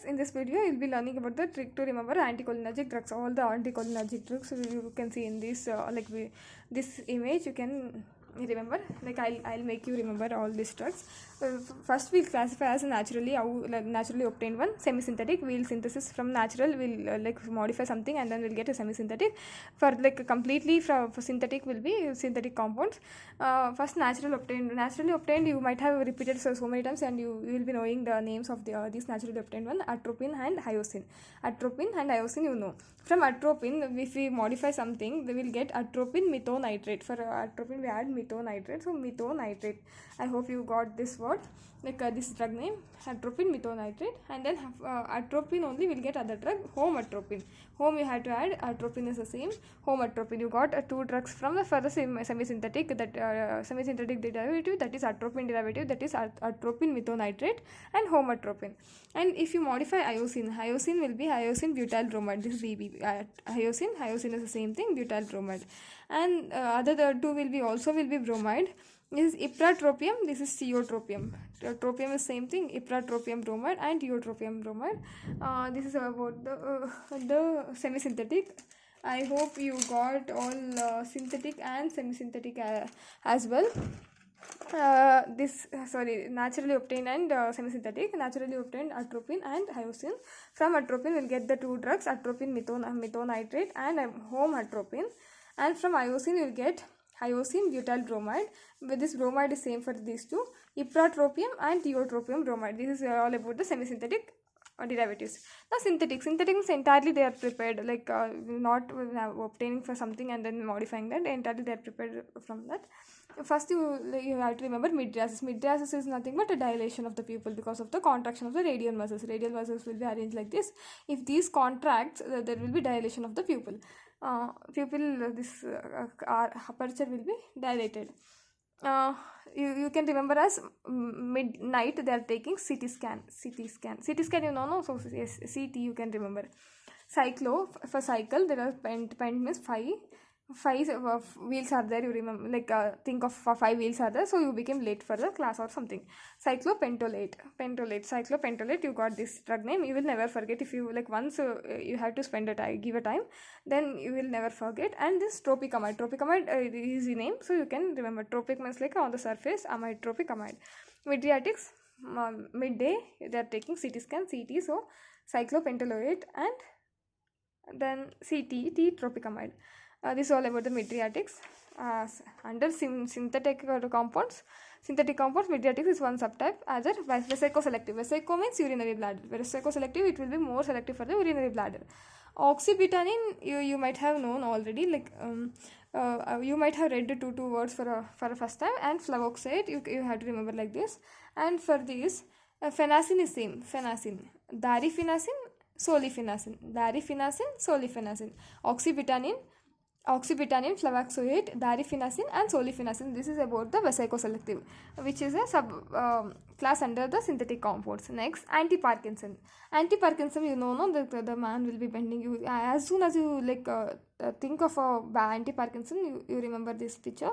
in this video you'll be learning about the trick to remember anticholinergic drugs. All the anticholinergic drugs you can see in this this image. You can remember, like I'll make you remember all these drugs. First we'll classify as naturally obtained one. Semi-synthetic, we'll synthesis from natural, we'll like modify something and then we'll get a semi-synthetic. For like completely for synthetic will be synthetic compounds. First naturally obtained you might have repeated so many times, and you will be knowing the names of these naturally obtained one: atropine and hyoscine. Atropine and hyoscine, you know. From atropine, if we modify something, we will get atropine methonitrate. For atropine we add methonitrate, so methonitrate. I hope you got this word, like this drug name, atropine methonitrate. And then atropine only will get other drug, homatropine. Home you had to add, atropine is the same, homatropine. You got two drugs from the further semi-synthetic, that semi-synthetic derivative, that is atropine derivative, that is atropine methonitrate and homatropine. And if you modify hyoscine will be hyoscine butyl bromide. This is BB. Hyoscine is the same thing, butyl bromide. And other two will be bromide. This is ipratropium, this is tiotropium. Tropium is same thing, ipratropium bromide and tiotropium bromide. This is about the semi-synthetic. I hope you got all synthetic and semi-synthetic as well. Naturally obtained and semi-synthetic. Naturally obtained atropine and hyoscine. From atropine we'll get the two drugs, atropine methonitrate and homatropine. And from hyoscine you'll get hyoscine butyl bromide, but this bromide is same for these two, ipratropium and tiotropium bromide. This is all about the semi-synthetic derivatives. Now synthetic means entirely they are prepared, like not obtaining for something and then modifying that. Entirely they are prepared from that. First you have to remember mydriasis. Mydriasis is nothing but a dilation of the pupil because of the contraction of the radial muscles. Radial muscles will be arranged like this. If these contracts, there will be dilation of the pupil. This aperture will be dilated. You can remember as midnight they are taking CT scan. You know, no? So yes, CT you can remember. Cyclo, for cycle there are pent means five wheels are there, you remember, like think of 5 wheels are there, so you became late for the class or something. Cyclopentolate, cyclopentolate, you got this drug name. You will never forget. If you like once you have to spend a time, give a time, then you will never forget. And this tropicamide is the name, so you can remember. Tropic means like on the surface, amide, tropicamide. Mydriatics, midday they are taking CT scan, CT, so cyclopentolate and then CT, tropicamide. This is all about the mydriatics. Under synthetic compounds, mydriatics is one subtype. Other vesicoselective. Vesico means urinary bladder. Vesicoselective, it will be more selective for the urinary bladder. Oxybutynin, you might have known already, like you might have read the two words for a first time. And flavoxate, you have to remember like this. And for this, phenacin is same. Phenacin, dariphenacin, solifenacin. Oxybutynin, flavoxate, dariphenacin and solifenacin. This is about the vesicoselective, which is a sub class under the synthetic compounds. Next, antiparkinson. Antiparkinson, you know, the man will be bending. You as soon as you like think of antiparkinson, you remember this picture.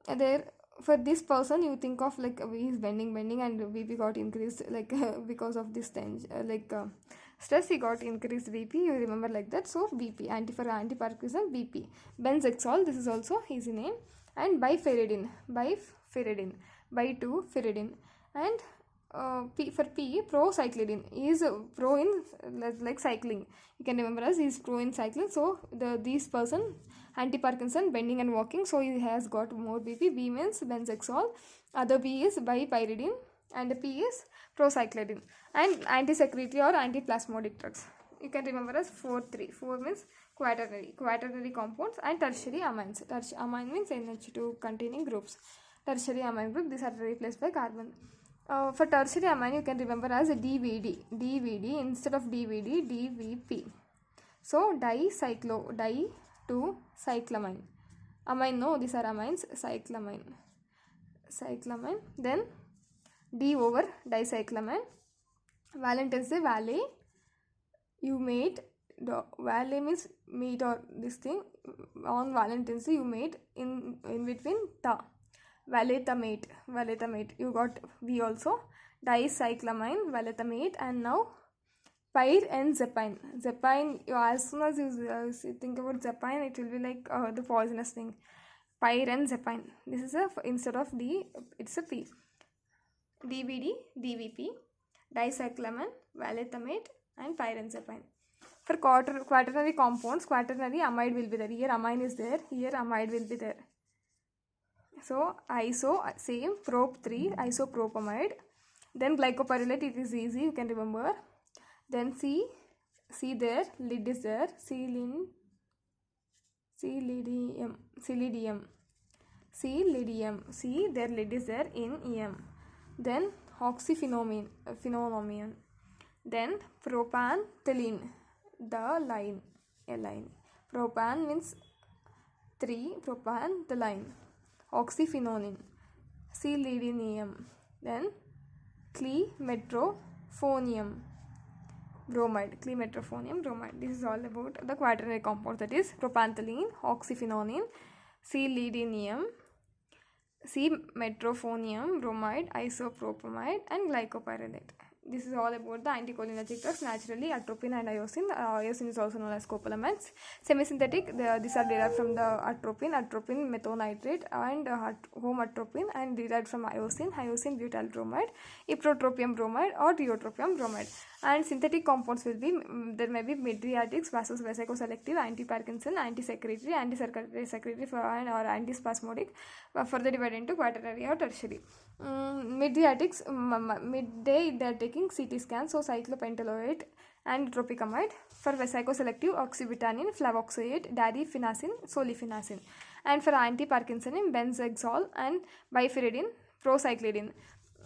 There, for this person, you think of like he is bending and BP got increased, like because of this tension, stress, he got increased BP, you remember like that. So BP, for antiparkinson, BP. Benzexol, this is also his name. And bifenidine, bifenidine. And P for P, procyclidine. He is pro in like cycling. You can remember as he is pro in cycling. So this person, antiparkinson, bending and walking, so he has got more BP. B means benzexol. Other B is bipyridine. And the P is procyclidine. And antisecretory or antiplasmodic drugs, you can remember as 4-3. 4 means quaternary compounds and tertiary amines. Amine means NH2 containing groups. Tertiary amine group, these are replaced by carbon. For tertiary amine, you can remember as DVD instead of DVD, DVP. So di-2-cyclamine. Amine, no, these are amines. Cyclamine. Then D over dicyclamine. Valentine say valet, you mate. The valet means meet or this thing. On Valentine's Day you mate in between ta. Valethamate. You got V also. Dicyclamine, valethamate. And now pyrenzepine. Zepine, as soon as you think about zepine, it will be like the poisonous thing. Pyrenzepine. This is instead of D, it's a P. DBD, DVP, dicyclamen, valethamate, and pyrenzepine. For quaternary compounds, quaternary amide will be there. Here amine is there, here amide will be there. So iso, same, prop 3, isopropamide. Then glycopyrrolate, it is easy, you can remember. Then C there, lid is there, celidium, C there, lid is there in EM. Then oxyphenomian, then propanthelene, the line, a line. Propan means 3, propanthelene, oxyphenolene, celidinium, then clemetrophonium bromide, This is all about the quaternary compounds, that is propanthelene, oxyphenolene, celidinium, C-metrophonium bromide, isopropamide, and glycopyrrolate. This is all about the anticholinergic drugs, naturally atropine and iosine. Iosine is also known as scopolamines. Semisynthetic, these are derived from the atropine methonitrate, and homoatropine, and derived from iosine butyl bromide, ipratropium bromide, or tiotropium bromide. And synthetic compounds will be, there may be mydriatics, vasoselective, anti-Parkinson, anti-secretory, anti-secretory, or antispasmodic, further divided into quaternary or tertiary. Mydriatics, midday they are taking CT scan, so cyclopentaloate and tropicamide. For psychoselective, oxybutynin, flavoxate, darifenacin, solifenacin. And for anti-Parkinsonism, benzexol and bifenidine, procyclidine.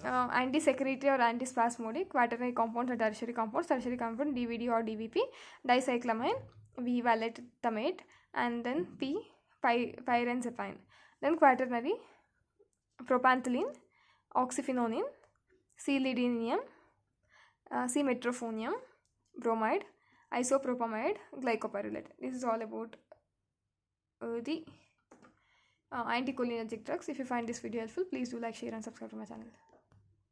Anti-secretory or antispasmodic, quaternary compounds or tertiary compounds. Tertiary compound, DVD or DVP, dicyclamine, V valethamate, and then P pyrenzepine. Then quaternary, propanthelene, oxyphenolene, celidinium, C-metrophonium bromide, isopropamide, glycopyrrolate. This is all about the anticholinergic drugs. If you find this video helpful, please do like, share, and subscribe to my channel.